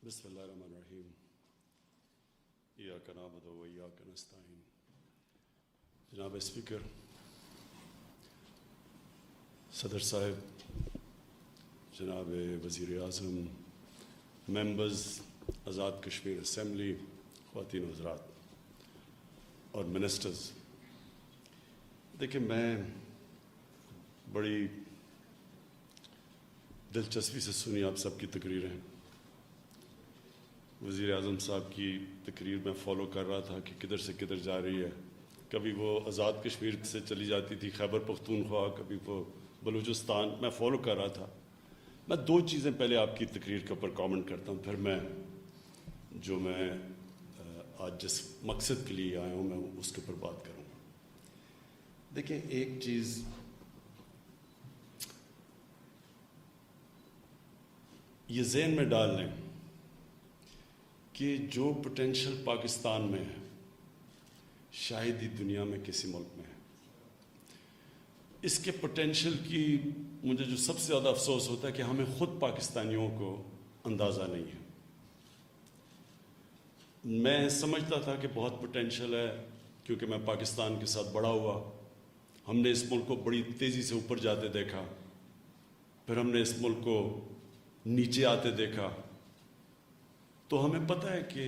بسم اللہ الرحمن الرحیم ایاک نعبد و ایاک نستعین. جناب اسپیکر، صدر صاحب، جناب وزیر اعظم، ممبرز آزاد کشمیر اسمبلی، خواتین و حضرات اور منسٹرز، دیکھیں میں بڑی دلچسپی سے سنی آپ سب کی تقریریں. وزیر اعظم صاحب کی تقریر میں فالو کر رہا تھا کہ کدھر سے کدھر جا رہی ہے. کبھی وہ آزاد کشمیر سے چلی جاتی تھی خیبر پختونخوا، کبھی وہ بلوچستان. میں فالو کر رہا تھا. میں دو چیزیں پہلے آپ کی تقریر کے اوپر کامنٹ کرتا ہوں، پھر میں آج جس مقصد کے لیے آیا ہوں میں اس کے اوپر بات کروں گا. دیکھیں، ایک چیز یہ ذہن میں ڈال لیں کہ جو پوٹینشل پاکستان میں ہے شاید ہی دنیا میں کسی ملک میں ہے. اس کے پوٹینشل کی مجھے جو سب سے زیادہ افسوس ہوتا ہے کہ ہمیں خود پاکستانیوں کو اندازہ نہیں ہے. میں سمجھتا تھا کہ بہت پوٹینشل ہے کیونکہ میں پاکستان کے ساتھ بڑا ہوا. ہم نے اس ملک کو بڑی تیزی سے اوپر جاتے دیکھا، پھر ہم نے اس ملک کو نیچے آتے دیکھا، تو ہمیں پتہ ہے کہ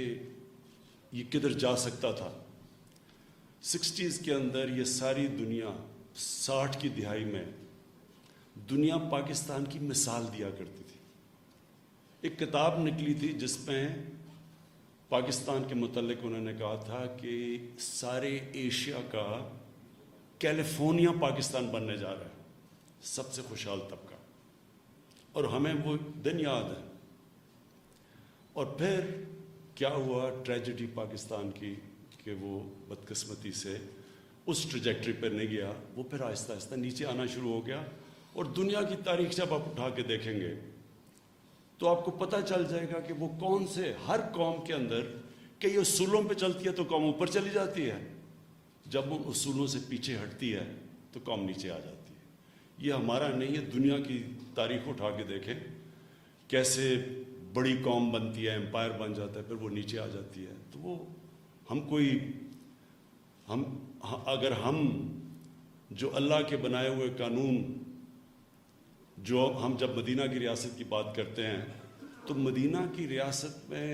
یہ کدھر جا سکتا تھا. 60s کے اندر یہ ساری دنیا، 60 کی دہائی میں دنیا پاکستان کی مثال دیا کرتی تھی. ایک کتاب نکلی تھی جس میں پاکستان کے متعلق انہوں نے کہا تھا کہ سارے ایشیا کا کیلیفورنیا پاکستان بننے جا رہا ہے، سب سے خوشحال طبقہ. اور ہمیں وہ دن یاد ہے. اور پھر کیا ہوا ٹریجڈی پاکستان کی کہ وہ بدقسمتی سے اس ٹریجیکٹری پر نہیں گیا. وہ پھر آہستہ آہستہ نیچے آنا شروع ہو گیا. اور دنیا کی تاریخ جب آپ اٹھا کے دیکھیں گے تو آپ کو پتہ چل جائے گا کہ وہ کون سے، ہر قوم کے اندر کئی اصولوں پہ چلتی ہے تو قوم اوپر چلی جاتی ہے، جب ان اصولوں سے پیچھے ہٹتی ہے تو قوم نیچے آ جاتی ہے. یہ ہمارا نہیں ہے. دنیا کی تاریخ اٹھا کے دیکھیں کیسے بڑی قوم بنتی ہے، امپائر بن جاتا ہے، پھر وہ نیچے آ جاتی ہے. تو وہ اگر ہم جو اللہ کے بنائے ہوئے قانون، جو ہم جب مدینہ کی ریاست کی بات کرتے ہیں تو مدینہ کی ریاست میں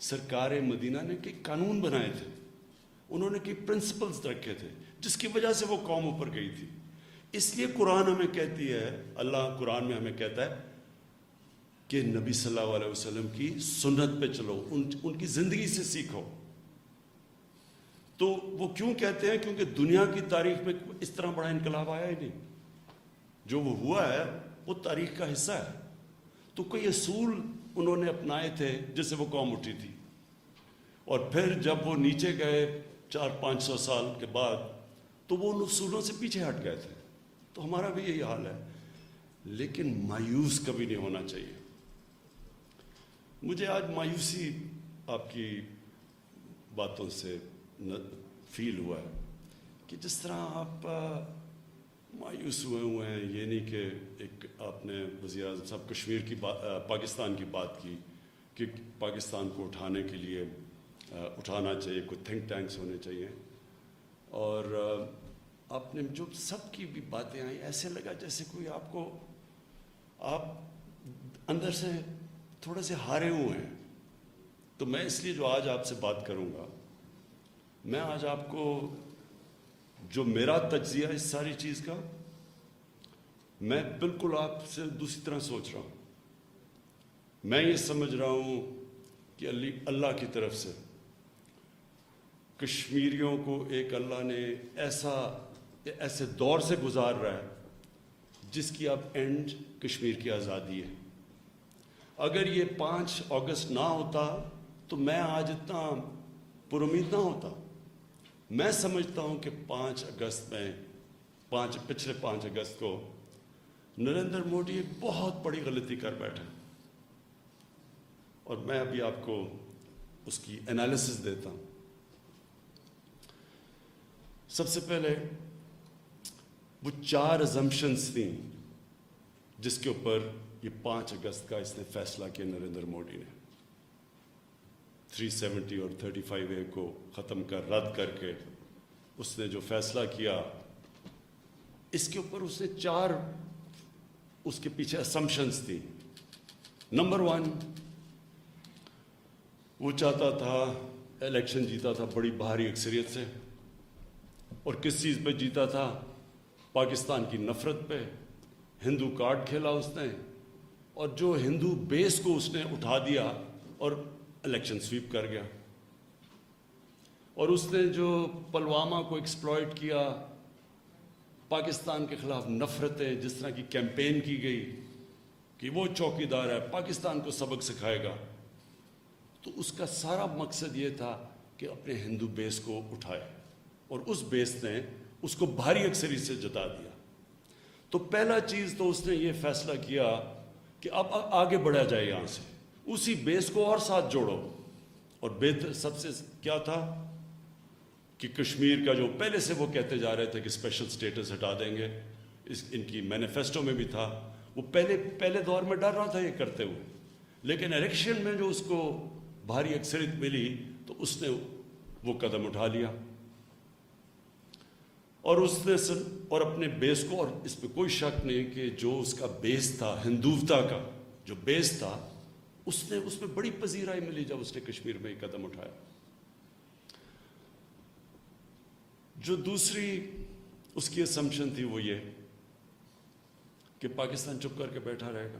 سرکار مدینہ نے کئی قانون بنائے تھے، انہوں نے کئی پرنسپلز رکھے تھے جس کی وجہ سے وہ قوم اوپر گئی تھی. اس لیے قرآن ہمیں کہتی ہے، اللہ قرآن میں ہمیں کہتا ہے کہ نبی صلی اللہ علیہ وسلم کی سنت پہ چلو، ان کی زندگی سے سیکھو. تو وہ کیوں کہتے ہیں؟ کیونکہ دنیا کی تاریخ میں اس طرح بڑا انقلاب آیا ہی نہیں. جو وہ ہوا ہے وہ تاریخ کا حصہ ہے. تو کوئی اصول انہوں نے اپنائے تھے جس سے وہ قوم اٹھی تھی، اور پھر جب وہ نیچے گئے 400-500 سال کے بعد تو وہ ان اصولوں سے پیچھے ہٹ گئے تھے. تو ہمارا بھی یہی حال ہے. لیکن مایوس کبھی نہیں ہونا چاہیے. مجھے آج مایوسی آپ کی باتوں سے فیل ہوا ہے کہ جس طرح آپ مایوس ہوئے ہیں. یہ نہیں کہ ایک آپ نے وزیر اعظم صاحب کشمیر کی پاکستان کی بات کی کہ پاکستان کو اٹھانے کے لیے اٹھانا چاہیے، کوئی تھنک ٹینکس ہونے چاہیے. اور آپ نے جو سب کی بھی باتیں آئیں ایسے لگا جیسے کوئی آپ اندر سے تھوڑے سے ہارے ہوئے ہیں. تو میں اس لیے جو آج آپ سے بات کروں گا، میں آج آپ کو جو میرا تجزیہ اس ساری چیز کا، میں بالکل آپ سے دوسری طرح سوچ رہا ہوں. میں یہ سمجھ رہا ہوں کہ اللہ کی طرف سے کشمیریوں کو ایک اللہ نے ایسے دور سے گزار رہا ہے جس کی اب اینڈ کشمیر کی آزادی ہے. اگر یہ 5 اگست نہ ہوتا تو میں آج اتنا پر امید نہ ہوتا. میں سمجھتا ہوں کہ 5 اگست میں پچھلے 5 اگست کو نریندر مودی ایک بہت بڑی غلطی کر بیٹھے. اور میں ابھی آپ کو اس کی انالیسس دیتا ہوں. سب سے پہلے وہ 4 ازمپشنز تھیں جس کے اوپر یہ 5 اگست کا اس نے فیصلہ کیا نریندر مودی نے. 370 اور 35A کو ختم کر رد کر کے اس نے جو فیصلہ کیا، اس کے اوپر اس نے 4 اس کے پیچھے اسمپشنز تھی. نمبر 1، وہ چاہتا تھا الیکشن جیتا تھا بڑی بھاری اکثریت سے، اور کس چیز پہ جیتا تھا؟ پاکستان کی نفرت پہ. ہندو کارڈ کھیلا اس نے، اور جو ہندو بیس کو اس نے اٹھا دیا اور الیکشن سویپ کر گیا. اور اس نے جو پلوامہ کو ایکسپلائٹ کیا، پاکستان کے خلاف نفرتیں جس طرح کی کیمپین کی گئی کہ وہ چوکی دار ہے، پاکستان کو سبق سکھائے گا، تو اس کا سارا مقصد یہ تھا کہ اپنے ہندو بیس کو اٹھائے، اور اس بیس نے اس کو بھاری اکثریت سے جتا دیا. تو پہلا چیز تو اس نے یہ فیصلہ کیا کہ اب آگے بڑھا جائے یہاں سے، اسی بیس کو اور ساتھ جوڑو. اور بہتر سب سے کیا تھا کہ کشمیر کا جو پہلے سے وہ کہتے جا رہے تھے کہ اسپیشل سٹیٹس ہٹا دیں گے، ان کی مینیفیسٹو میں بھی تھا، وہ پہلے دور میں ڈر رہا تھا یہ کرتے ہوئے، لیکن الیکشن میں جو اس کو بھاری اکثریت ملی تو اس نے وہ قدم اٹھا لیا. اور اس نے اور اپنے بیس کو، اور اس پہ کوئی شک نہیں کہ جو اس کا بیس تھا ہندوتا کا جو بیس تھا، اس میں بڑی پذیرائی ملی جب اس نے کشمیر میں یہ قدم اٹھایا. جو دوسری اس کی اسمپشن تھی وہ یہ کہ پاکستان چپ کر کے بیٹھا رہے گا،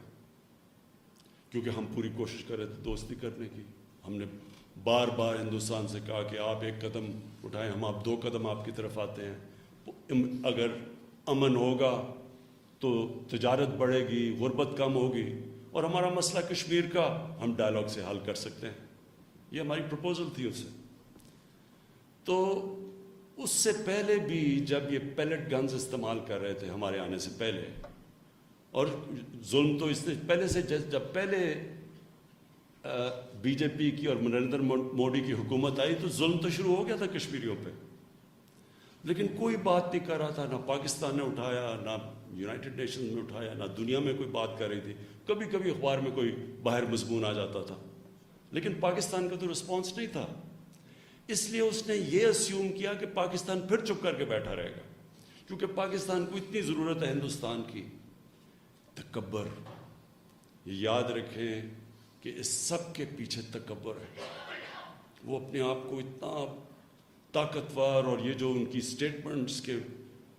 کیونکہ ہم پوری کوشش کر رہے تھے دوستی کرنے کی. ہم نے بار بار ہندوستان سے کہا کہ آپ 1 قدم اٹھائیں، ہم آپ 2 قدم آپ کی طرف آتے ہیں. اگر امن ہوگا تو تجارت بڑھے گی، غربت کم ہوگی، اور ہمارا مسئلہ کشمیر کا ہم ڈائلاگ سے حل کر سکتے ہیں. یہ ہماری پروپوزل تھی اس سے. تو اس سے پہلے بھی جب یہ پیلٹ گنز استعمال کر رہے تھے ہمارے آنے سے پہلے، اور ظلم تو اس نے پہلے سے، جب پہلے بی جے پی کی اور نریندر مودی کی حکومت آئی تو ظلم تو شروع ہو گیا تھا کشمیریوں پہ، لیکن کوئی بات نہیں کر رہا تھا. نہ پاکستان نے اٹھایا، نہ یونائٹڈ نیشنز میں اٹھایا، نہ دنیا میں کوئی بات کر رہی تھی. کبھی کبھی اخبار میں کوئی باہر مضمون آ جاتا تھا، لیکن پاکستان کا تو رسپانس نہیں تھا. اس لیے اس نے یہ اسیوم کیا کہ پاکستان پھر چپ کر کے بیٹھا رہے گا، کیونکہ پاکستان کو اتنی ضرورت ہے ہندوستان کی. تکبر، یہ یاد رکھیں کہ اس سب کے پیچھے تکبر ہے. وہ اپنے آپ کو اتنا طاقتور، اور یہ جو ان کی سٹیٹمنٹس کے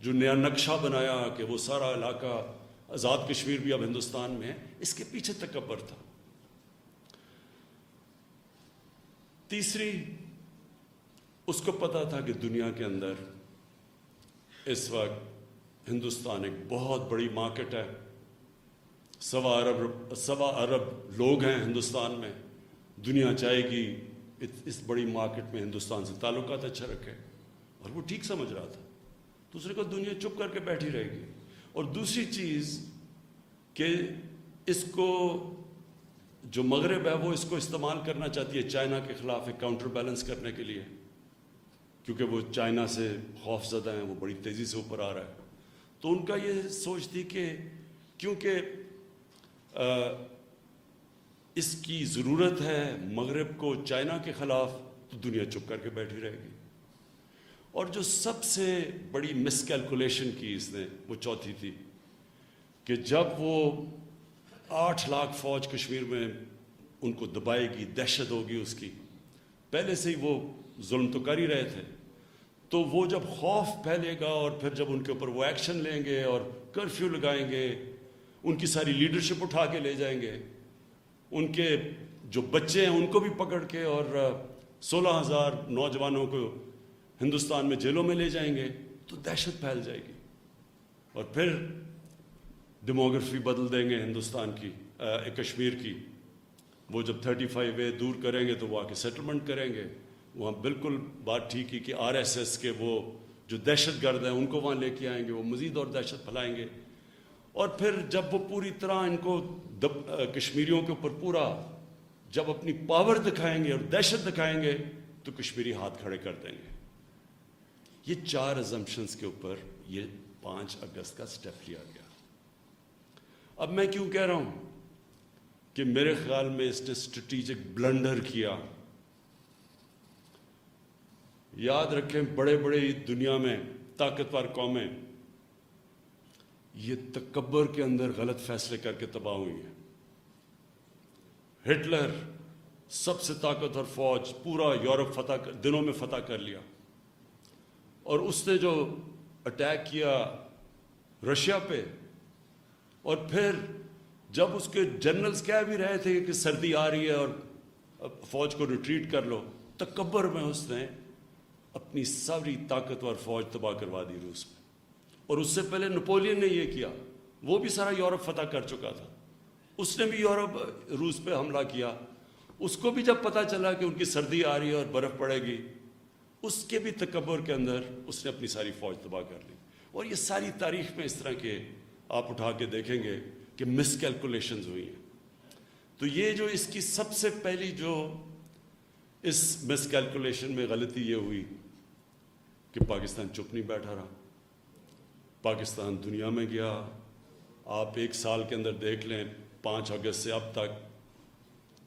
جو نیا نقشہ بنایا کہ وہ سارا علاقہ آزاد کشمیر بھی اب ہندوستان میں ہے، اس کے پیچھے تکبر تھا. تیسری، اس کو پتا تھا کہ دنیا کے اندر اس وقت ہندوستان ایک بہت بڑی مارکیٹ ہے. 1.25 ارب لوگ ہیں ہندوستان میں. دنیا چاہے گی اس بڑی مارکیٹ میں ہندوستان سے تعلقات اچھا رکھے، اور وہ ٹھیک سمجھ رہا تھا. دوسرے کو دنیا چپ کر کے بیٹھی رہے گی. اور دوسری چیز کہ اس کو جو مغرب ہے وہ اس کو استعمال کرنا چاہتی ہے چائنا کے خلاف ایک کاؤنٹر بیلنس کرنے کے لیے، کیونکہ وہ چائنا سے خوف زدہ ہیں، وہ بڑی تیزی سے اوپر آ رہا ہے. تو ان کا یہ سوچ تھی کہ کیونکہ اس کی ضرورت ہے مغرب کو چائنا کے خلاف، تو دنیا چپ کر کے بیٹھی رہے گی. اور جو سب سے بڑی مس کیلکولیشن کی اس نے، وہ چوتھی تھی کہ جب وہ 8 لاکھ فوج کشمیر میں ان کو دبائے گی، دہشت ہوگی اس کی، پہلے سے ہی وہ ظلم تو کر ہی رہے تھے، تو وہ جب خوف پھیلے گا اور پھر جب ان کے اوپر وہ ایکشن لیں گے اور کرفیو لگائیں گے، ان کی ساری لیڈرشپ اٹھا کے لے جائیں گے، ان کے جو بچے ہیں ان کو بھی پکڑ کے، اور 16,000 نوجوانوں کو ہندوستان میں جیلوں میں لے جائیں گے، تو دہشت پھیل جائے گی. اور پھر ڈیموگرافی بدل دیں گے ہندوستان کی، کشمیر کی. وہ جب 35A دور کریں گے تو وہ آ کے سیٹلمنٹ کریں گے. وہاں بالکل بات ٹھیک ہے کہ RSS کے وہ جو دہشت گرد ہیں ان کو وہاں لے کے آئیں گے، وہ مزید اور دہشت پھیلائیں گے. اور پھر جب وہ پوری طرح ان کو کشمیریوں کے اوپر پورا جب اپنی پاور دکھائیں گے اور دہشت دکھائیں گے تو کشمیری ہاتھ کھڑے کر دیں گے. یہ 4 ازمپشنز کے اوپر یہ 5 اگست کا سٹیپ لیا گیا. اب میں کیوں کہہ رہا ہوں کہ میرے خیال میں اس نے اسٹریٹجک بلنڈر کیا یاد رکھیں بڑے بڑے دنیا میں طاقتور قومیں یہ تکبر کے اندر غلط فیصلے کر کے تباہ ہوئی ہیں. ہٹلر سب سے طاقتور فوج پورا یورپ دنوں میں فتح کر لیا, اور اس نے جو اٹیک کیا رشیا پہ, اور پھر جب اس کے جنرلز کہہ بھی رہے تھے کہ سردی آ رہی ہے اور فوج کو ریٹریٹ کر لو, تکبر میں اس نے اپنی ساری طاقتور فوج تباہ کروا دی روس میں. اور اس سے پہلے نپولین نے یہ کیا, وہ بھی سارا یورپ فتح کر چکا تھا, اس نے بھی روس پہ حملہ کیا. اس کو بھی جب پتہ چلا کہ ان کی سردی آ رہی ہے اور برف پڑے گی, اس کے بھی تکبر کے اندر اس نے اپنی ساری فوج تباہ کر لی. اور یہ ساری تاریخ میں اس طرح کے آپ اٹھا کے دیکھیں گے کہ مس کیلکولیشنز ہوئی ہیں. تو یہ جو اس کی سب سے پہلی جو اس مس کیلکولیشن میں غلطی یہ ہوئی کہ پاکستان چپ نہیں بیٹھا رہا. پاکستان دنیا میں گیا. آپ ایک سال کے اندر دیکھ لیں 5 اگست سے اب تک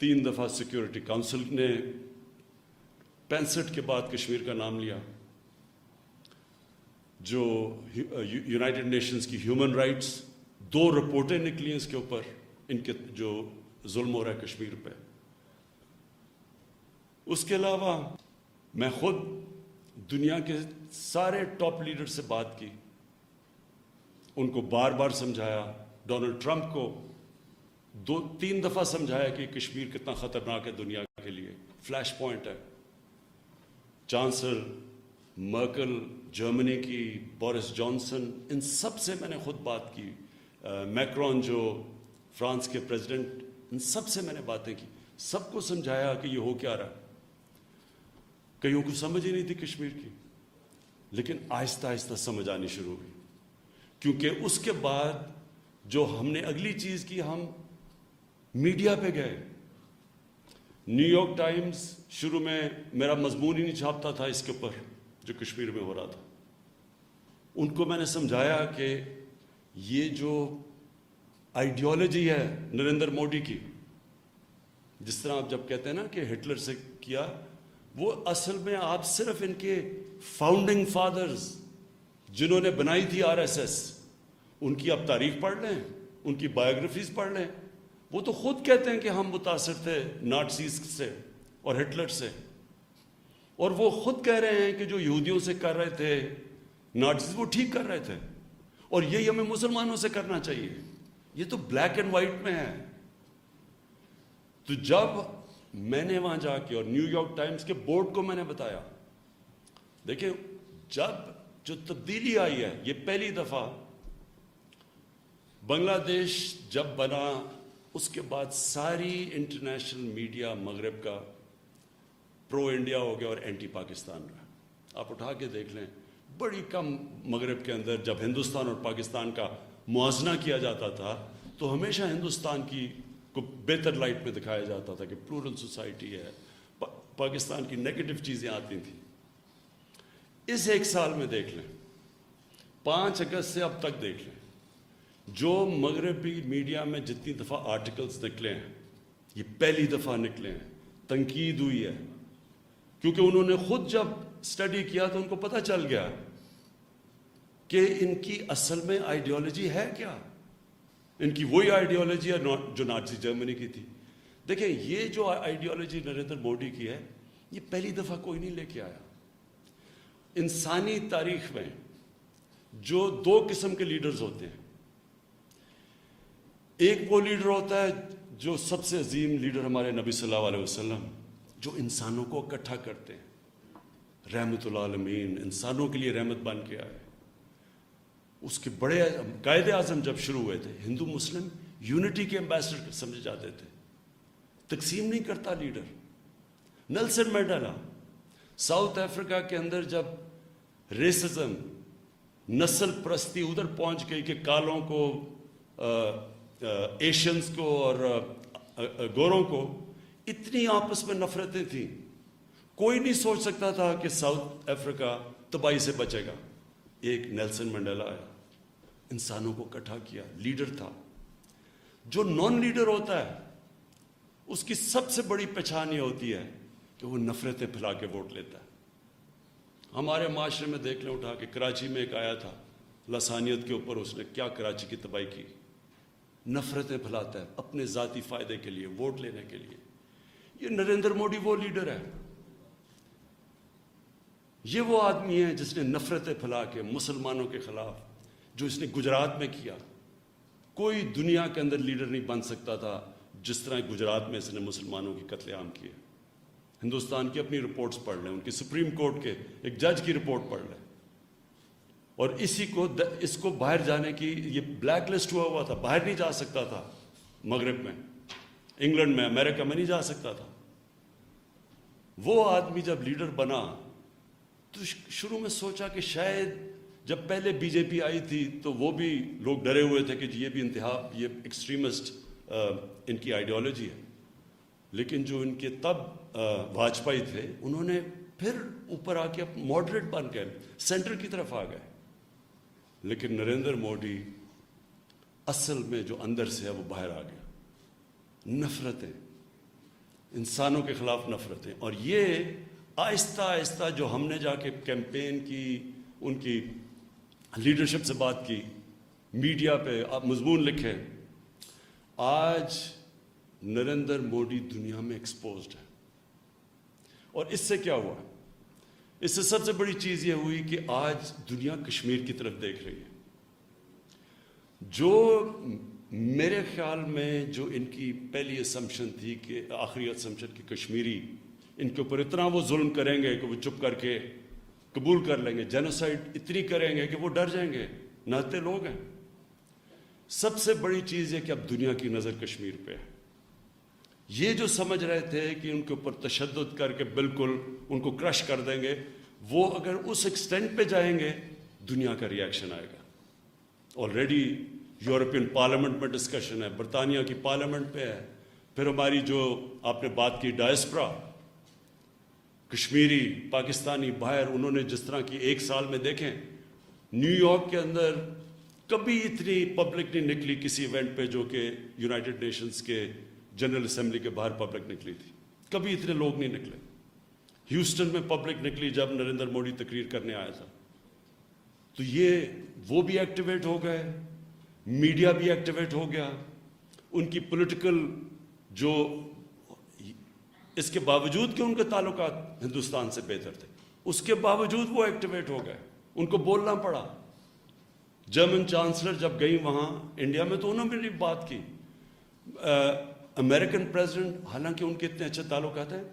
3 دفعہ سیکیورٹی کونسل نے 65 کے بعد کشمیر کا نام لیا. جو یونائٹڈ نیشنز کی ہیومن رائٹس 2 رپورٹیں نکلی ہیں اس کے اوپر, ان کے جو ظلم ہو رہا ہے کشمیر پہ. اس کے علاوہ میں خود دنیا کے سارے ٹاپ لیڈر سے بات کی, ان کو بار بار سمجھایا. ڈونلڈ ٹرمپ کو 2-3 دفعہ سمجھایا کہ کشمیر کتنا خطرناک ہے دنیا کے لیے, فلیش پوائنٹ ہے. چانسلر مرکل جرمنی کی, بورس جانسن, ان سب سے میں نے خود بات کی. میکرون جو فرانس کے پریزیڈنٹ, ان سب سے میں نے باتیں کی. سب کو سمجھایا کہ یہ ہو کیا رہا. کئیوں کو سمجھ ہی نہیں تھی کشمیر کی, لیکن آہستہ آہستہ سمجھ آنی شروع ہوئی. کیونکہ اس کے بعد جو ہم نے اگلی چیز کی, ہم میڈیا پہ گئے. نیو یارک ٹائمز شروع میں میرا مضمون ہی نہیں چھاپتا تھا اس کے اوپر جو کشمیر میں ہو رہا تھا. ان کو میں نے سمجھایا کہ یہ جو آئیڈیالوجی ہے نریندر مودی کی, جس طرح آپ جب کہتے ہیں نا کہ ہٹلر سے کیا, وہ اصل میں آپ صرف ان کے فاؤنڈنگ فادرز جنہوں نے بنائی تھی RSS, ان کی آپ تاریخ پڑھ لیں, ان کی بایوگرافیز پڑھ لیں. وہ تو خود کہتے ہیں کہ ہم متاثر تھے نازیز سے اور ہٹلر سے, اور وہ خود کہہ رہے ہیں کہ جو یہودیوں سے کر رہے تھے نازیز وہ ٹھیک کر رہے تھے, اور یہی ہمیں مسلمانوں سے کرنا چاہیے. یہ تو بلیک اینڈ وائٹ میں ہے. تو جب میں نے وہاں جا کے اور نیو یارک ٹائمز کے بورڈ کو میں نے بتایا, دیکھیں جب جو تبدیلی آئی ہے, یہ پہلی دفعہ بنگلہ دیش جب بنا, اس کے بعد ساری انٹرنیشنل میڈیا مغرب کا پرو انڈیا ہو گیا اور اینٹی پاکستان رہا. آپ اٹھا کے دیکھ لیں, بڑی کم مغرب کے اندر جب ہندوستان اور پاکستان کا موازنہ کیا جاتا تھا تو ہمیشہ ہندوستان کی کو بہتر لائٹ میں دکھایا جاتا تھا کہ پلورل سوسائٹی ہے. پاکستان کی نیگیٹو چیزیں آتی تھیں. اس 1 سال میں دیکھ لیں, 5 اگست سے اب تک دیکھ لیں, جو مغربی میڈیا میں جتنی دفعہ آرٹیکلز نکلے ہیں, یہ پہلی دفعہ نکلے ہیں. تنقید ہوئی ہے کیونکہ انہوں نے خود جب اسٹڈی کیا تو ان کو پتہ چل گیا کہ ان کی اصل میں آئیڈیالوجی ہے کیا. ان کی وہی آئیڈیالوجی ہے جو نازی جرمنی کی تھی. دیکھیں یہ جو آئیڈیالوجی نریندر مودی کی ہے, یہ پہلی دفعہ کوئی نہیں لے کے آیا. انسانی تاریخ میں جو 2 قسم کے لیڈرز ہوتے ہیں, ایک وہ لیڈر ہوتا ہے جو سب سے عظیم لیڈر ہمارے نبی صلی اللہ علیہ وسلم, جو انسانوں کو اکٹھا کرتے ہیں, رحمت العالمین, انسانوں کے لیے رحمت بن کے آئے. اس کے بڑے قائد اعظم جب شروع ہوئے تھے, ہندو مسلم یونٹی کے ایمبیسڈر سمجھے جاتے تھے, تقسیم نہیں کرتا leader. Nelson Mandela South Africa کے اندر جب ریسزم, نسل پرستی ادھر پہنچ گئی کہ کالوں کو, ایشینز کو اور گوروں کو اتنی آپس میں نفرتیں تھیں, کوئی نہیں سوچ سکتا تھا کہ ساؤتھ افریقہ تباہی سے بچے گا. ایک نیلسن منڈیلا آیا, انسانوں کو اکٹھا کیا, لیڈر تھا. جو نان لیڈر ہوتا ہے اس کی سب سے بڑی پہچان یہ ہوتی ہے کہ وہ نفرتیں پھیلا کے ووٹ لیتا ہے. ہمارے معاشرے میں دیکھ لیں اٹھا کے، کراچی میں ایک آیا تھا لسانیت کے اوپر، اس نے کیا کراچی کی تباہی کی، نفرتیں پھیلاتا ہے اپنے ذاتی فائدے کے لیے، ووٹ لینے کے لیے۔ یہ نریندر مودی وہ لیڈر ہے، یہ وہ آدمی ہے جس نے نفرتیں پھیلا کے مسلمانوں کے خلاف، جو اس نے گجرات میں کیا۔ کوئی دنیا کے اندر لیڈر نہیں بن سکتا تھا جس طرح گجرات میں اس نے مسلمانوں کی قتل عام کیے۔ ہندوستان کی اپنی رپورٹس پڑھ لیں، ان کی سپریم کورٹ کے ایک جج کی رپورٹ پڑھ لیں، اور اس کو باہر جانے کی، یہ بلیک لسٹ ہوا تھا، باہر نہیں جا سکتا تھا، مغرب میں، انگلینڈ میں، امریکہ میں نہیں جا سکتا تھا۔ وہ آدمی جب لیڈر بنا تو شروع میں سوچا کہ شاید، جب پہلے بی جے پی آئی تھی تو وہ بھی لوگ ڈرے ہوئے تھے کہ یہ بھی یہ ایکسٹریمسٹ ان کی آئیڈیالوجی ہے، لیکن جو ان کے تب واجپئی تھے، انہوں نے پھر اوپر آ کے ماڈریٹ بن گئے، سینٹر کی طرف آ گئے۔ لیکن نریندر مودی اصل میں جو اندر سے ہے وہ باہر آ گیا، نفرتیں، انسانوں کے خلاف نفرتیں۔ اور یہ آہستہ آہستہ جو ہم نے جا کے کیمپین کی، ان کی لیڈرشپ سے بات کی، میڈیا پہ آپ مضمون لکھے، آج نریندر مودی دنیا میں ایکسپوزڈ ہے۔ اور اس سے کیا ہوا؟ اس سے سب سے بڑی چیز یہ ہوئی کہ آج دنیا کشمیر کی طرف دیکھ رہی ہے۔ جو میرے خیال میں جو ان کی پہلی اسمپشن تھی، کہ آخری اسمپشن کہ کشمیری ان کے اوپر اتنا وہ ظلم کریں گے کہ وہ چپ کر کے قبول کر لیں گے، جینوسائیڈ اتنی کریں گے کہ وہ ڈر جائیں گے، نہتے لوگ ہیں۔ سب سے بڑی چیز ہے کہ اب دنیا کی نظر کشمیر پہ ہے۔ یہ جو سمجھ رہے تھے کہ ان کے اوپر تشدد کر کے بالکل ان کو کرش کر دیں گے، وہ اگر اس ایکسٹینٹ پہ جائیں گے، دنیا کا ریئیکشن آئے گا۔ آلریڈی یورپین پارلیمنٹ میں ڈسکشن ہے، برطانیہ کی پارلیمنٹ پہ ہے، پھر ہماری جو آپ نے بات کی ڈائسپرا، کشمیری پاکستانی باہر، انہوں نے جس طرح کی ایک سال میں دیکھیں، نیو یارک کے اندر کبھی اتنی پبلک نہیں نکلی کسی ایونٹ پہ جو کہ یونائٹڈ نیشنز کے جنرل اسمبلی کے باہر پبلک نکلی تھی، کبھی اتنے لوگ نہیں نکلے۔ ہیوسٹن میں پبلک نکلی جب نریندر مودی تقریر کرنے آیا تھا۔ تو یہ وہ بھی ایکٹیویٹ ہو گئے، میڈیا بھی ایکٹیویٹ ہو گیا، ان کی پولیٹیکل جو، اس کے باوجود کہ ان کے تعلقات ہندوستان سے بہتر تھے، اس کے باوجود وہ ایکٹیویٹ ہو گئے، ان کو بولنا پڑا۔ جرمن چانسلر جب گئی وہاں انڈیا میں تو انہوں نے بھی بات کی۔ امریکن پریزیڈنٹ، حالانکہ ان کے اتنے اچھے تعلقات ہیں،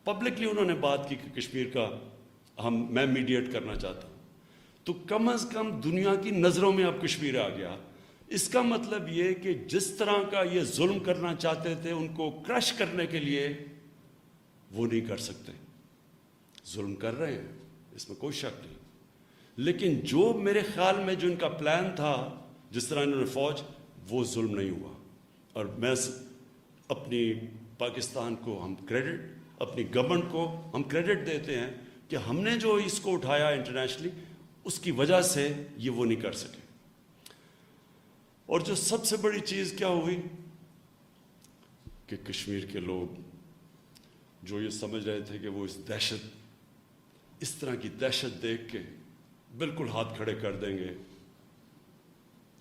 پبلکلی انہوں نے بات کی کہ کشمیر کا میں میڈیٹ کرنا چاہتا ہوں۔ تو کم از کم دنیا کی نظروں میں اب کشمیر آ گیا۔ اس کا مطلب یہ کہ جس طرح کا یہ ظلم کرنا چاہتے تھے ان کو کرش کرنے کے لیے، وہ نہیں کر سکتے۔ ظلم کر رہے ہیں، اس میں کوئی شک نہیں، لیکن جو میرے خیال میں جو ان کا پلان تھا، جس طرح انہوں نے فوج، وہ ظلم نہیں ہوا۔ اور میں اپنی پاکستان کو ہم کریڈٹ، اپنی گورنمنٹ کو ہم کریڈٹ دیتے ہیں کہ ہم نے جو اس کو اٹھایا انٹرنیشنلی، اس کی وجہ سے یہ وہ نہیں کر سکے۔ اور جو سب سے بڑی چیز کیا ہوئی کہ کشمیر کے لوگ جو یہ سمجھ رہے تھے کہ وہ اس طرح کی دہشت دیکھ کے بالکل ہاتھ کھڑے کر دیں گے،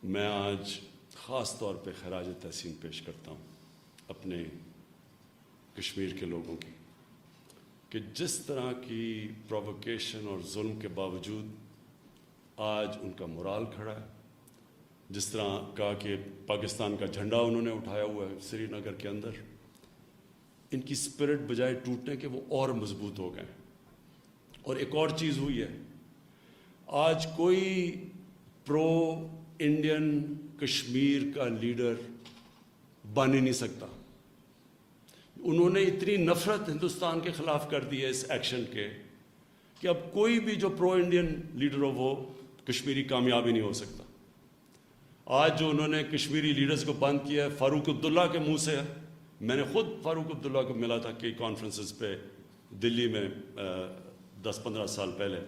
میں آج خاص طور پہ خراج تحسین پیش کرتا ہوں اپنے کشمیر کے لوگوں کی، کہ جس طرح کی پرووکیشن اور ظلم کے باوجود آج ان کا مورال کھڑا ہے۔ جس طرح کہا کہ پاکستان کا جھنڈا انہوں نے اٹھایا ہوا ہے سری نگر کے اندر، ان کی اسپرٹ بجائے ٹوٹنے کے وہ اور مضبوط ہو گئے۔ اور ایک اور چیز ہوئی ہے، آج کوئی پرو انڈین کشمیر کا لیڈر بن ہی نہیں سکتا۔ انہوں نے اتنی نفرت ہندوستان کے خلاف کر دی ہے اس ایکشن کے، کہ اب کوئی بھی جو پرو انڈین لیڈر ہو وہ کشمیری کامیاب ہی نہیں ہو سکتا۔ آج جو انہوں نے کشمیری لیڈرز کو بند کیا ہے، فاروق عبداللہ کے منہ سے، میں نے خود فاروق عبداللہ کو ملا تھا کئی کانفرنسز پہ دلی میں 10-15 سال پہلے،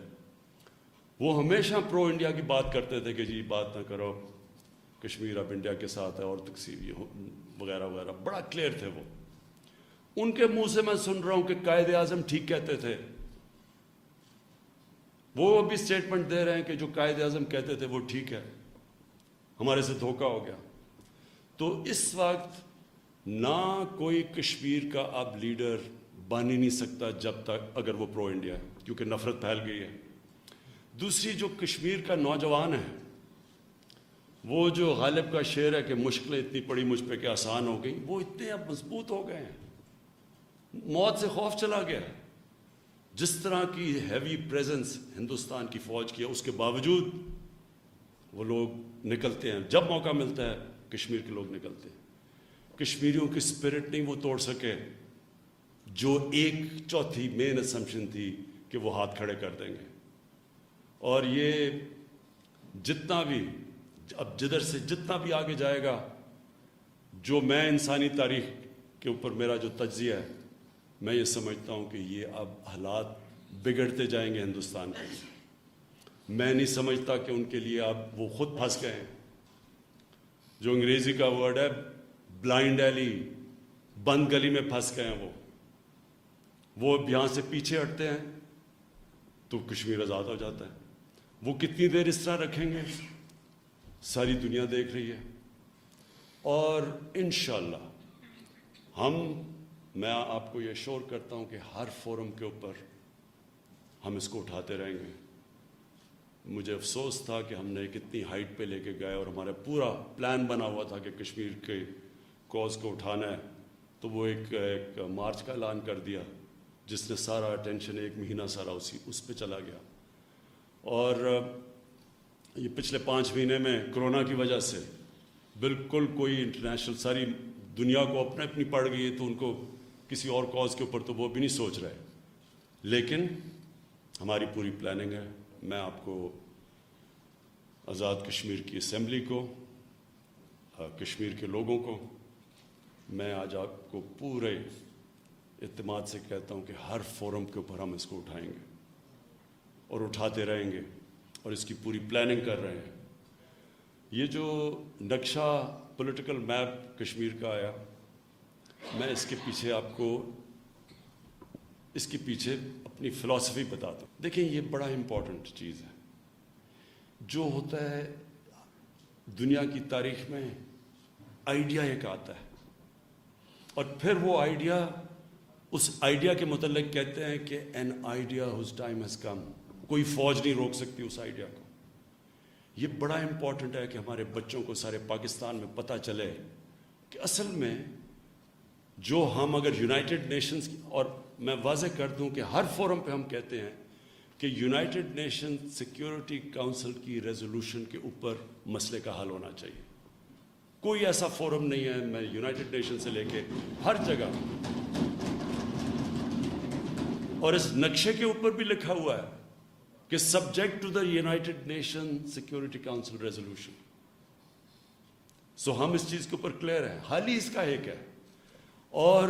وہ ہمیشہ پرو انڈیا کی بات کرتے تھے کہ جی بات نہ کرو، کشمیر اب انڈیا کے ساتھ ہے اور تقسیم وغیرہ وغیرہ، بڑا کلیئر تھے وہ۔ ان کے منہ سے میں سن رہا ہوں کہ قائد اعظم ٹھیک کہتے تھے، وہ ابھی اسٹیٹمنٹ دے رہے ہیں کہ جو قائد اعظم کہتے تھے وہ ٹھیک ہے، ہمارے سے دھوکہ ہو گیا. تو اس وقت نہ کوئی کشمیر کا اب لیڈر بن ہی نہیں سکتا جب تک اگر وہ پرو انڈیا ہے، کیونکہ نفرت پھیل گئی ہے. دوسری، جو کشمیر کا نوجوان ہے، وہ جو غالب کا شعر ہے کہ مشکلیں اتنی پڑی مجھ پہ کہ آسان ہو گئی، وہ اتنے اب مضبوط ہو گئے ہیں، موت سے خوف چلا گیا. جس طرح کی ہیوی پریزنس ہندوستان کی فوج کی ہے، اس کے باوجود وہ لوگ نکلتے ہیں. جب موقع ملتا ہے کشمیر کے لوگ نکلتے ہیں. کشمیریوں کی اسپرٹ نہیں وہ توڑ سکے جو ایک چوتھی مین اسمپشن تھی کہ وہ ہاتھ کھڑے کر دیں گے. اور یہ جتنا بھی اب جدھر سے جتنا بھی آگے جائے گا، جو میں انسانی تاریخ کے اوپر میرا جو تجزیہ ہے، میں یہ سمجھتا ہوں کہ یہ اب حالات بگڑتے جائیں گے ہندوستان کے. میں نہیں سمجھتا کہ ان کے لیے اب وہ خود پھنس گئے ہیں. جو انگریزی کا ورڈ ہے بلائنڈ ایلی، بند گلی میں پھنس گئے ہیں. وہ یہاں سے پیچھے ہٹتے ہیں تو کشمیر آزاد ہو جاتا ہے. وہ کتنی دیر اس طرح رکھیں گے، ساری دنیا دیکھ رہی ہے. اور انشاءاللہ میں آپ کو یہ شور کرتا ہوں کہ ہر فورم کے اوپر ہم اس کو اٹھاتے رہیں گے. مجھے افسوس تھا کہ ہم نے کتنی ہائٹ پہ لے کے گئے اور ہمارا پورا پلان بنا ہوا تھا کہ کشمیر کے کوز کو اٹھانا ہے، تو وہ ایک مارچ کا اعلان کر دیا جس نے سارا اٹینشن ایک مہینہ سارا اس پہ چلا گیا. اور یہ پچھلے 5 مہینے میں کرونا کی وجہ سے بالکل کوئی انٹرنیشنل، ساری دنیا کو اپنی پڑ گئی ہے، تو ان کو کسی اور کاز کے اوپر تو وہ بھی نہیں سوچ رہے. لیکن ہماری پوری پلاننگ ہے. میں آپ کو آزاد کشمیر کی اسمبلی کو، کشمیر کے لوگوں کو، میں آج آپ کو پورے اعتماد سے کہتا ہوں کہ ہر فورم کے اوپر ہم اس کو اٹھائیں گے اور اٹھاتے رہیں گے اور اس کی پوری پلاننگ کر رہے ہیں. یہ جو نقشہ پولیٹیکل میپ کشمیر کا آیا، میں اس کے پیچھے آپ کو اس کے پیچھے اپنی فلسفی بتاتا ہوں. دیکھیں، یہ بڑا امپورٹنٹ چیز ہے. جو ہوتا ہے دنیا کی تاریخ میں، آئیڈیا ایک آتا ہے اور پھر وہ آئیڈیا، اس آئیڈیا کے متعلق کہتے ہیں کہ an idea whose time has come. کوئی فوج نہیں روک سکتی اس آئیڈیا کو. یہ بڑا امپورٹنٹ ہے کہ ہمارے بچوں کو سارے پاکستان میں پتہ چلے کہ اصل میں جو ہم اگر یونائٹڈ نیشنز، اور میں واضح کر دوں کہ ہر فورم پہ ہم کہتے ہیں کہ یونائٹڈ نیشن سیکیورٹی کاؤنسل کی ریزولوشن کے اوپر مسئلے کا حل ہونا چاہیے. کوئی ایسا فورم نہیں ہے، میں یونائٹڈ نیشن سے لے کے ہر جگہ، اور اس نقشے کے اوپر بھی لکھا ہوا ہے کہ subject to the United Nation security council resolution. So ہم اس چیز کے اوپر کلیئر ہیں. حال ہی اس کا ایک ہے، اور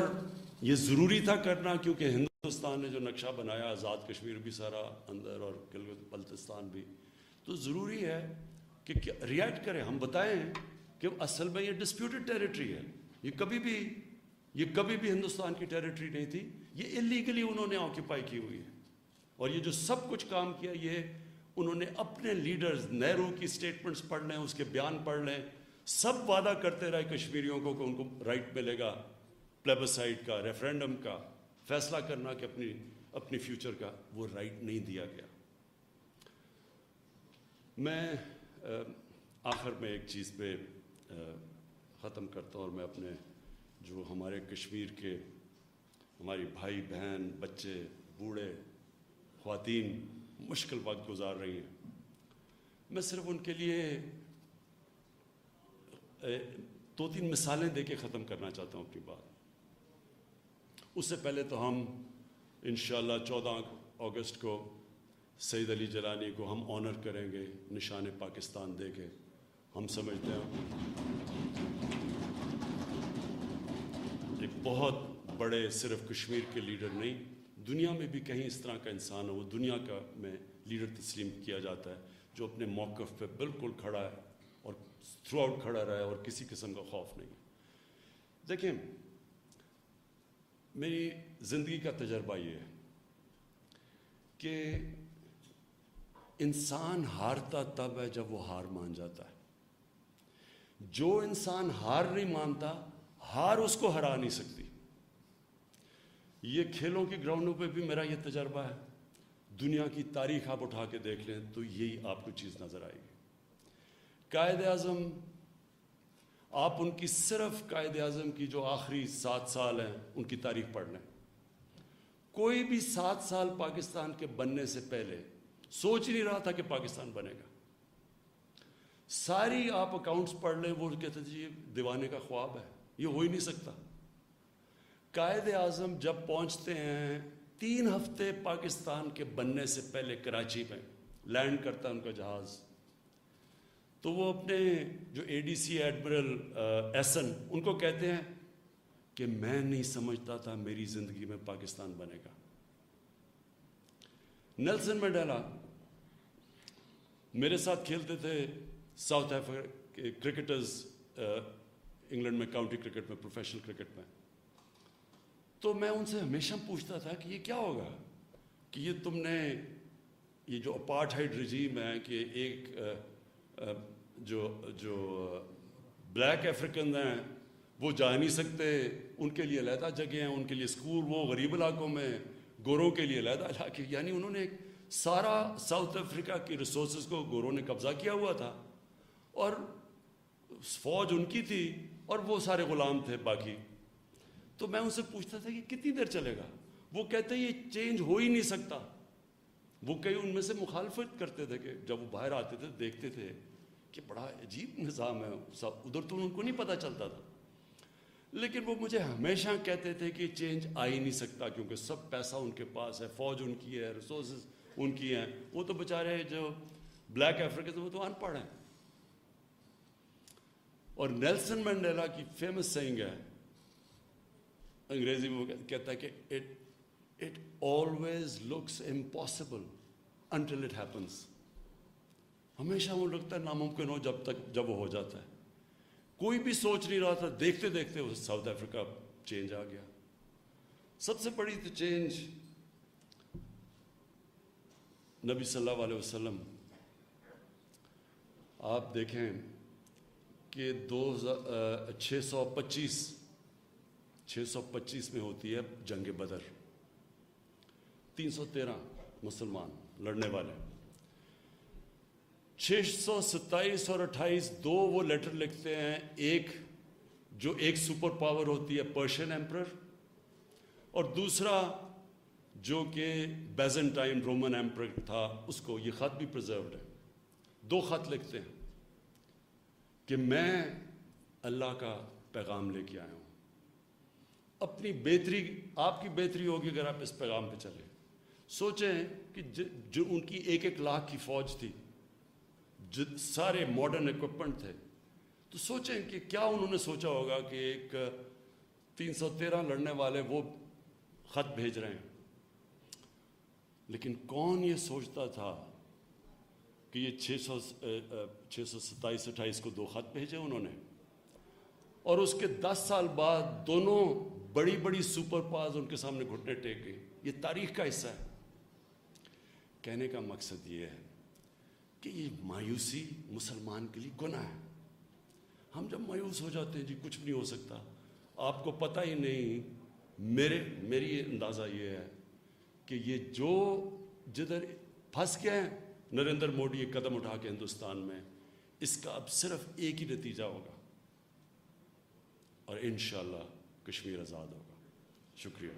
یہ ضروری تھا کرنا، کیونکہ ہندوستان نے جو نقشہ بنایا، آزاد کشمیر بھی سارا اندر اور گلگت بلتستان بھی، تو ضروری ہے کہ ریئیکٹ کریں. ہم بتائیں کہ اصل میں یہ ڈسپیوٹڈ ٹیریٹری ہے. یہ کبھی بھی ہندوستان کی ٹیریٹری نہیں تھی. یہ اللیگلی انہوں نے آکیپائی کی ہوئی ہے. اور یہ جو سب کچھ کام کیا، یہ انہوں نے اپنے لیڈرز، نہرو کی سٹیٹمنٹس پڑھ لیں، اس کے بیان پڑھ لیں، سب وعدہ کرتے رہے کشمیریوں کو کہ ان کو رائٹ ملے گا پلیبسائٹ کا، ریفرینڈم کا، فیصلہ کرنا کہ اپنی فیوچر کا. وہ رائٹ نہیں دیا گیا. میں آخر میں ایک چیز پہ ختم کرتا ہوں، اور میں اپنے جو ہمارے کشمیر کے ہماری بھائی بہن، بچے، بوڑھے، خواتین مشکل وقت گزار رہی ہیں، میں صرف ان کے لیے 2-3 مثالیں دے کے ختم کرنا چاہتا ہوں اپنی بات. اس سے پہلے تو ہم انشاءاللہ 14 اگست کو سید علی جیلانی کو ہم آنر کریں گے نشان پاکستان دے کے. ہم سمجھتے ہیں ایک بہت بڑے صرف کشمیر کے لیڈر نہیں، دنیا میں بھی کہیں اس طرح کا انسان ہو، وہ دنیا کا میں لیڈر تسلیم کیا جاتا ہے جو اپنے موقف پہ بالکل کھڑا ہے اور تھرو آؤٹ کھڑا رہا ہے اور کسی قسم کا خوف نہیں. دیکھیں، میری زندگی کا تجربہ یہ ہے کہ انسان ہارتا تب ہے جب وہ ہار مان جاتا ہے. جو انسان ہار نہیں مانتا، ہار اس کو ہرا نہیں سکتی. یہ کھیلوں کے گراؤنڈوں پہ بھی میرا یہ تجربہ ہے. دنیا کی تاریخ آپ اٹھا کے دیکھ لیں تو یہی آپ کو چیز نظر آئے گی. قائد اعظم، آپ ان کی صرف قائد اعظم کی جو آخری 7 سال ہیں ان کی تاریخ پڑھ لیں. کوئی بھی 7 سال پاکستان کے بننے سے پہلے سوچ نہیں رہا تھا کہ پاکستان بنے گا. ساری آپ اکاؤنٹس پڑھ لیں، وہ کہتے تھے یہ دیوانے کا خواب ہے، یہ ہو ہی نہیں سکتا. قائد اعظم جب پہنچتے ہیں 3 ہفتے پاکستان کے بننے سے پہلے کراچی میں لینڈ کرتا ہے ان کا جہاز، تو وہ اپنے جو اے ڈی سی ایڈمرل ایسن ان کو کہتے ہیں کہ میں نہیں سمجھتا تھا میری زندگی میں پاکستان بنے گا. نیلسن منڈیلا میرے ساتھ کھیلتے تھے ساؤتھ افریقہ کے کرکٹرز، انگلینڈ میں کاؤنٹی کرکٹ میں، پروفیشنل کرکٹ میں. تو میں ان سے ہمیشہ پوچھتا تھا کہ یہ کیا ہوگا کہ یہ تم نے یہ جو اپارٹھائڈ رجیم ہے کہ ایک جو بلیک افریقن ہیں وہ جا نہیں سکتے، ان کے لیے علیحدہ جگہ ہیں، ان کے لیے اسکول، وہ غریب علاقوں میں، گوروں کے لیے علیحدہ علاقے. یعنی انہوں نے سارا ساؤتھ افریقہ کی ریسورسز کو گوروں نے قبضہ کیا ہوا تھا، اور فوج ان کی تھی اور وہ سارے غلام تھے باقی. تو میں ان سے پوچھتا تھا کہ کتنی دیر چلے گا. وہ کہتے ہیں یہ چینج ہو ہی نہیں سکتا. وہ کئی ان میں سے مخالفت کرتے تھے کہ جب وہ باہر آتے تھے دیکھتے تھے کہ بڑا عجیب نظام ہے، سب ادھر تو ان کو نہیں پتہ چلتا تھا. لیکن وہ مجھے ہمیشہ کہتے تھے کہ چینج آ ہی نہیں سکتا کیونکہ سب پیسہ ان کے پاس ہے، فوج ان کی ہے، ریسورسز ان کی ہیں. وہ تو بیچارے جو بلیک افریقن وہ تو ان پڑھ ہیں. اور نیلسن منڈیلا کی فیمس سینگ ہے انگریزی میں، وہ کہتا ہے کہ it always looks impossible until it happens. ہمیشہ وہ لگتا ہے ناممکن ہو جب وہ ہو جاتا ہے. کوئی بھی سوچ نہیں رہا تھا، دیکھتے دیکھتے وہ ساؤتھ افریقہ چینج آ گیا. سب سے بڑی تو چینج نبی صلی اللہ علیہ وسلم، آپ دیکھیں کہ 625 میں ہوتی ہے جنگ بدر. 313 مسلمان لڑنے والے، 627 اور 28 دو وہ لیٹر لکھتے ہیں. ایک سپر پاور ہوتی ہے پرشین ایمپرر، اور دوسرا جو کہ بیزنٹائن رومن ایمپرر تھا، اس کو یہ خط بھی پرزروڈ ہے. 2 خط لکھتے ہیں کہ میں اللہ کا پیغام لے کے آیا ہوں. اپنی بہتری، آپ کی بہتری ہوگی اگر آپ اس پیغام پہ چلیں. سوچیں کہ جو ان کی 1 لاکھ کی فوج تھی، سارے ماڈرن ایکوپمنٹ تھے، تو سوچیں کہ کیا انہوں نے سوچا ہوگا کہ ایک 313 لڑنے والے وہ خط بھیج رہے ہیں. لیکن کون یہ سوچتا تھا کہ یہ 627-28 کو 2 خط بھیجے انہوں نے، اور اس کے 10 سال بعد دونوں بڑی بڑی سپر پاورز ان کے سامنے گھٹنے ٹیک گئی. یہ تاریخ کا حصہ ہے. کہنے کا مقصد یہ ہے کہ یہ مایوسی مسلمان کے لیے گناہ ہے. ہم جب مایوس ہو جاتے ہیں جی کچھ نہیں ہو سکتا، آپ کو پتہ ہی نہیں. میری اندازہ یہ ہے کہ یہ جو جدھر پھنس گئے ہیں نریندر موڈی ایک قدم اٹھا کے ہندوستان میں، اس کا اب صرف ایک ہی نتیجہ ہوگا، اور انشاءاللہ کشمیر آزاد ہوگا. شکریہ.